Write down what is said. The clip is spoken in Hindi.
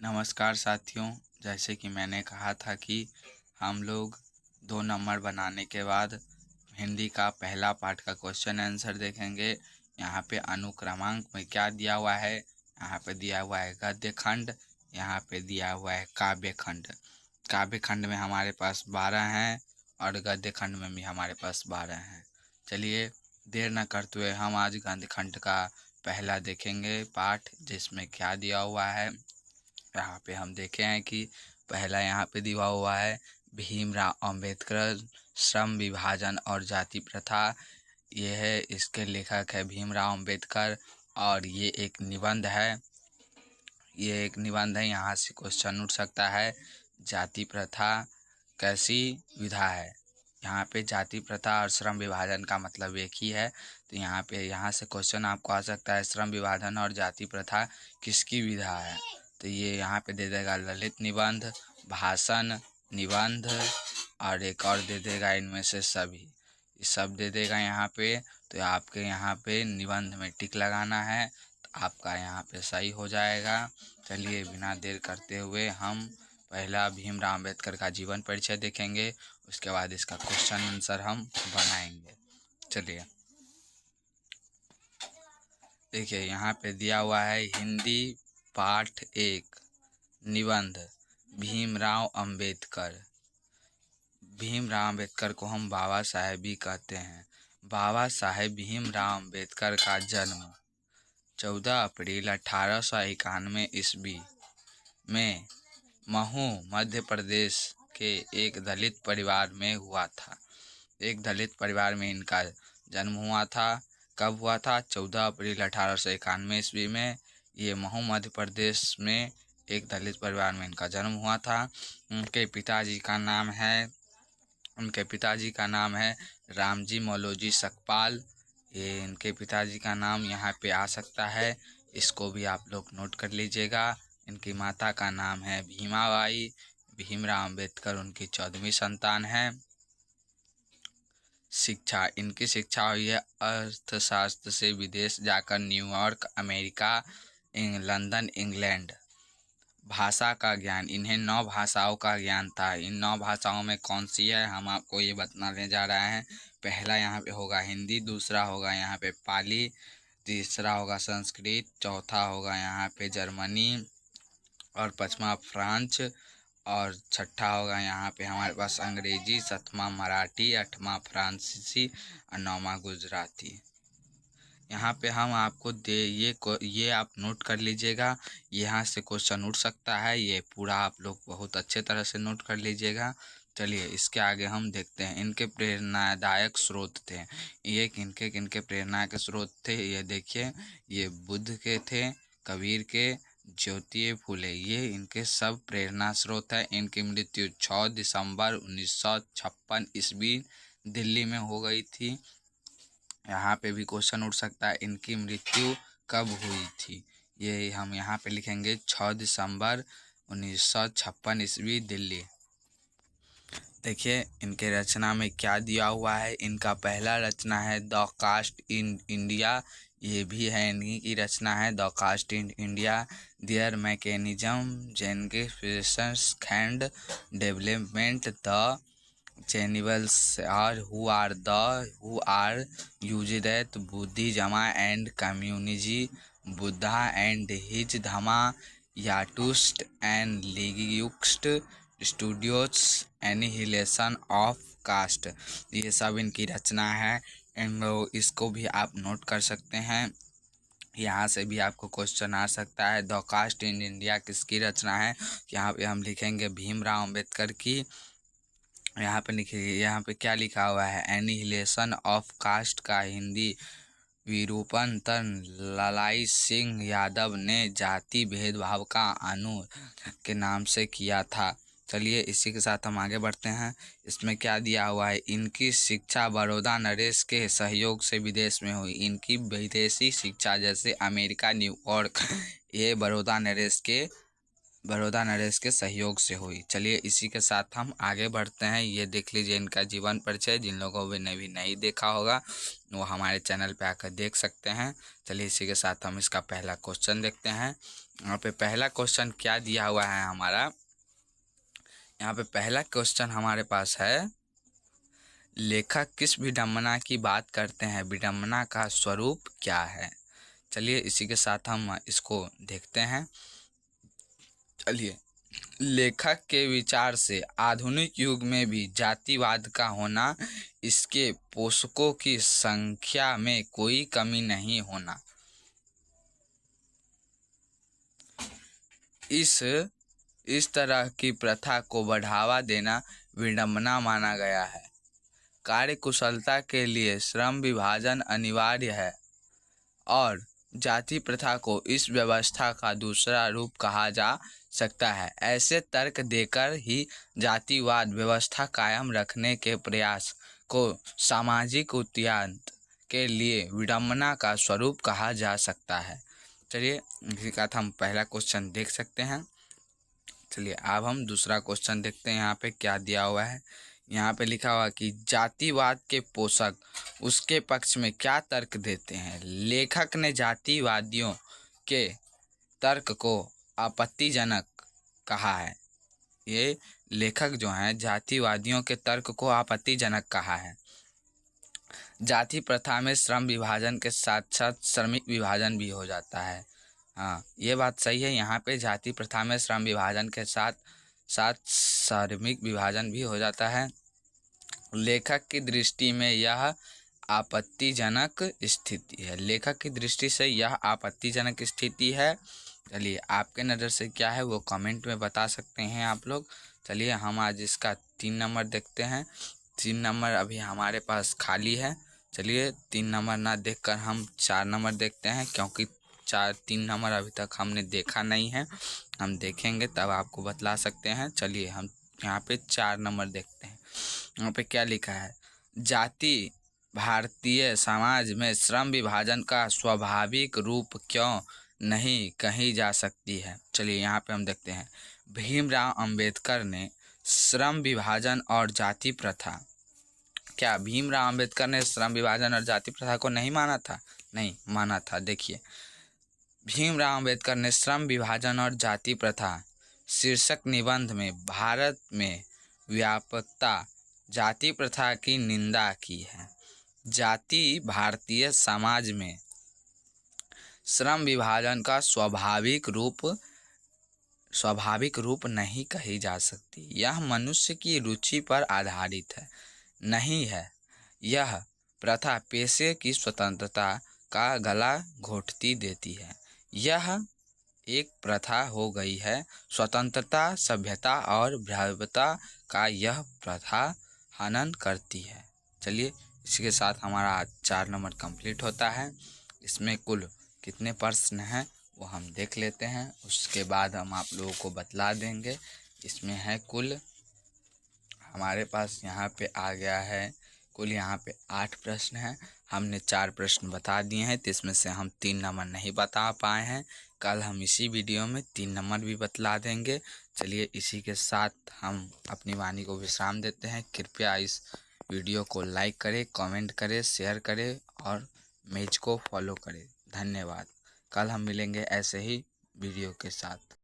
नमस्कार साथियों। जैसे कि मैंने कहा था कि हम लोग 2 नंबर बनाने के बाद हिंदी का पहला पार्ट का क्वेश्चन आंसर देखेंगे। यहाँ पे अनुक्रमांक में क्या दिया हुआ है, यहाँ पे दिया हुआ है गद्य खंड, यहाँ पे दिया हुआ है काव्य खंड। काव्य खंड में हमारे पास 12 हैं और गद्य खंड में भी हमारे पास 12 हैं। चलिए देर न करते हुए हम आज गद्य खंड का पहला देखेंगे पाठ, जिसमें क्या दिया हुआ है। यहाँ पे हम देखे हैं कि पहला यहाँ पे दिया हुआ है भीमराव अंबेडकर श्रम विभाजन और जाति प्रथा। ये है, इसके लेखक है भीमराव अंबेडकर और ये एक निबंध है। यहाँ से क्वेश्चन उठ सकता है, जाति प्रथा कैसी विधा है। यहाँ पे जाति प्रथा और श्रम विभाजन का मतलब एक ही है, तो यहाँ से क्वेश्चन आपको आ सकता है, श्रम विभाजन और जाति प्रथा किसकी विधा है। तो ये यहाँ पे दे देगा ललित निबंध, भाषण, निबंध और एक और दे देगा इनमें से सभी, ये सब दे देगा यहाँ पे। तो आपके यहाँ पे निबंध में टिक लगाना है, तो आपका यहाँ पे सही हो जाएगा। चलिए बिना देर करते हुए हम पहला भीमराव अंबेडकर का जीवन परिचय देखेंगे, उसके बाद इसका क्वेश्चन आंसर हम बनाएंगे। चलिए देखिए, यहाँ पे दिया हुआ है हिंदी पाठ 1 निबंध भीमराव अंबेडकर। भीमराव अंबेडकर को हम बाबा साहेब भी कहते हैं। बाबा साहेब भीमराव अंबेडकर का जन्म 14 अप्रैल 1891 ईस्वी में महू मध्य प्रदेश के एक दलित परिवार में हुआ था। एक दलित परिवार में इनका जन्म हुआ था। कब हुआ था? 14 अप्रैल 1891 ईस्वी में। ये महू मध्य प्रदेश में एक दलित परिवार में इनका जन्म हुआ था। उनके पिताजी का नाम है रामजी मौलोजी सकपाल। ये इनके पिताजी का नाम यहाँ पे आ सकता है, इसको भी आप लोग नोट कर लीजिएगा। इनकी माता का नाम है भीमाबाई। भीमराव अंबेडकर उनकी 14वीं संतान है। शिक्षा, इनकी शिक्षा हुई है अर्थशास्त्र से विदेश जाकर न्यूयॉर्क अमेरिका, लंदन इंग्लैंड। भाषा का ज्ञान, इन्हें 9 भाषाओं का ज्ञान था। इन 9 भाषाओं में कौन सी है हम आपको ये बताने जा रहे हैं। पहला यहाँ पे होगा हिंदी, दूसरा होगा यहाँ पे पाली, तीसरा होगा संस्कृत, चौथा होगा यहाँ पे जर्मनी और पांचवा फ्रांच और छठा होगा यहाँ पे हमारे पास अंग्रेजी, सातवां मराठी, आठवां फ्रांसीसी और 9वां गुजराती। यहाँ पे हम आपको ये आप नोट कर लीजिएगा, यहाँ से क्वेश्चन उठ सकता है। ये पूरा आप लोग बहुत अच्छे तरह से नोट कर लीजिएगा। चलिए इसके आगे हम देखते हैं। इनके प्रेरणादायक स्रोत थे, ये किनके प्रेरणा के स्रोत थे। ये देखिए, ये बुद्ध के थे, कबीर के, ज्योति फुले, ये इनके सब प्रेरणा स्रोत है। इनकी मृत्यु 6 दिसंबर 1956 ईस्वी दिल्ली में हो गई थी। यहाँ पे भी क्वेश्चन उठ सकता है, इनकी मृत्यु कब हुई थी। ये हम यहाँ पे लिखेंगे 6 दिसंबर 1956 ईस्वी दिल्ली। देखिए इनके रचना में क्या दिया हुआ है। इनका पहला रचना है द कास्ट इन इंडिया, ये भी है इन्हीं की रचना है, the caste in India, their mechanism generations and development, the channibals are who are used at Buddhism and communism, Buddha and his Dhamma, Yatust and Liguist Studios, Annihilation of Caste। ये सब इनकी रचना है। इसको भी आप नोट कर सकते हैं। यहाँ से भी आपको क्वेश्चन आ सकता है, द कास्ट इन इंडिया किसकी रचना है। यहाँ पे हम लिखेंगे भीमराव अंबेडकर की। यहाँ पे लिखिए, यहाँ पे क्या लिखा हुआ है, एनिहिलेशन ऑफ कास्ट का हिंदी विरूपण लालाई सिंह यादव ने जाति भेदभाव का के नाम से किया था। चलिए इसी के साथ हम आगे बढ़ते हैं। इसमें क्या दिया हुआ है, इनकी शिक्षा बड़ौदा नरेश के सहयोग से विदेश में हुई। इनकी विदेशी शिक्षा जैसे अमेरिका, न्यूयॉर्क, ये बड़ौदा नरेश के सहयोग से हुई। चलिए इसी के साथ हम आगे बढ़ते हैं। ये देख लीजिए इनका जीवन परिचय, जिन लोगों ने भी नहीं देखा होगा वो हमारे चैनल पे आकर देख सकते हैं। चलिए इसी के साथ हम इसका पहला क्वेश्चन देखते हैं। यहाँ पे पहला क्वेश्चन क्या दिया हुआ है हमारा, यहाँ पे पहला क्वेश्चन हमारे पास है, लेखक किस विडंबना की बात करते हैं, विडंबना का स्वरूप क्या है। चलिए इसी के साथ हम इसको देखते हैं। चलिए, लेखक के विचार से आधुनिक युग में भी जातिवाद का होना, इसके पोषकों की संख्या में कोई कमी नहीं होना, इस तरह की प्रथा को बढ़ावा देना विडंबना माना गया है। कार्य कुशलता के लिए श्रम विभाजन अनिवार्य है और जाति प्रथा को इस व्यवस्था का दूसरा रूप कहा जा सकता है। ऐसे तर्क देकर ही जातिवाद व्यवस्था कायम रखने के प्रयास को सामाजिक उत्थान के लिए विडंबना का स्वरूप कहा जा सकता है। चलिए इसी का हम पहला क्वेश्चन देख सकते हैं। चलिए अब हम दूसरा क्वेश्चन देखते हैं। यहाँ पे क्या दिया हुआ है, यहाँ पे लिखा हुआ कि जातिवाद के पोषक उसके पक्ष में क्या तर्क देते हैं। लेखक ने जातिवादियों के तर्क को आपत्तिजनक कहा है। ये लेखक जो हैं जातिवादियों के तर्क को आपत्तिजनक कहा है। जाति प्रथा में श्रम विभाजन के साथ साथ श्रमिक विभाजन भी हो जाता है। हाँ, ये बात सही है। यहाँ पे जाति प्रथा में श्रम विभाजन के साथ साथ श्रमिक विभाजन भी हो जाता है। लेखक की दृष्टि में यह आपत्तिजनक स्थिति है। लेखक की दृष्टि से यह आपत्तिजनक स्थिति है। चलिए आपके नज़र से क्या है वो कमेंट में बता सकते हैं आप लोग। चलिए हम आज इसका 3 नंबर देखते हैं। 3 नंबर अभी हमारे पास खाली है। चलिए 3 नंबर ना देखकर हम 4 नंबर देखते हैं, क्योंकि 3 नंबर अभी तक हमने देखा नहीं है। हम देखेंगे तब आपको बतला सकते हैं। चलिए हम यहाँ पे 4 नंबर देखते हैं। यहाँ पे क्या लिखा है, जाति भारतीय समाज में श्रम विभाजन का स्वाभाविक रूप क्यों नहीं कही जा सकती है। चलिए यहाँ पे हम देखते हैं, भीमराव अंबेडकर ने श्रम विभाजन और जाति प्रथा, क्या भीमराव अंबेडकर ने श्रम विभाजन और जाति प्रथा को नहीं माना था? नहीं माना था। देखिए, भीमराव अंबेडकर ने श्रम विभाजन और जाति प्रथा शीर्षक निबंध में भारत में व्यापकता जाति प्रथा की निंदा की है। जाति भारतीय समाज में श्रम विभाजन का स्वाभाविक रूप नहीं कही जा सकती। यह मनुष्य की रुचि पर आधारित है नहीं है। यह प्रथा पेशे की स्वतंत्रता का गला घोंटती देती है। यह एक प्रथा हो गई है। स्वतंत्रता, सभ्यता और भव्यता का यह प्रथा हनन करती है। चलिए इसके साथ हमारा 4 नंबर कंप्लीट होता है। इसमें कुल कितने प्रश्न हैं वो हम देख लेते हैं, उसके बाद हम आप लोगों को बतला देंगे। इसमें है कुल हमारे पास यहाँ पे आ गया है, कुल यहाँ पे 8 प्रश्न हैं। हमने 4 प्रश्न बता दिए हैं, तो इसमें से हम 3 नंबर नहीं बता पाए हैं। कल हम इसी वीडियो में 3 नंबर भी बतला देंगे। चलिए इसी के साथ हम अपनी वाणी को विश्राम देते हैं। कृपया इस वीडियो को लाइक करें, कमेंट करें, शेयर करें और पेज को फॉलो करें। धन्यवाद। कल हम मिलेंगे ऐसे ही वीडियो के साथ।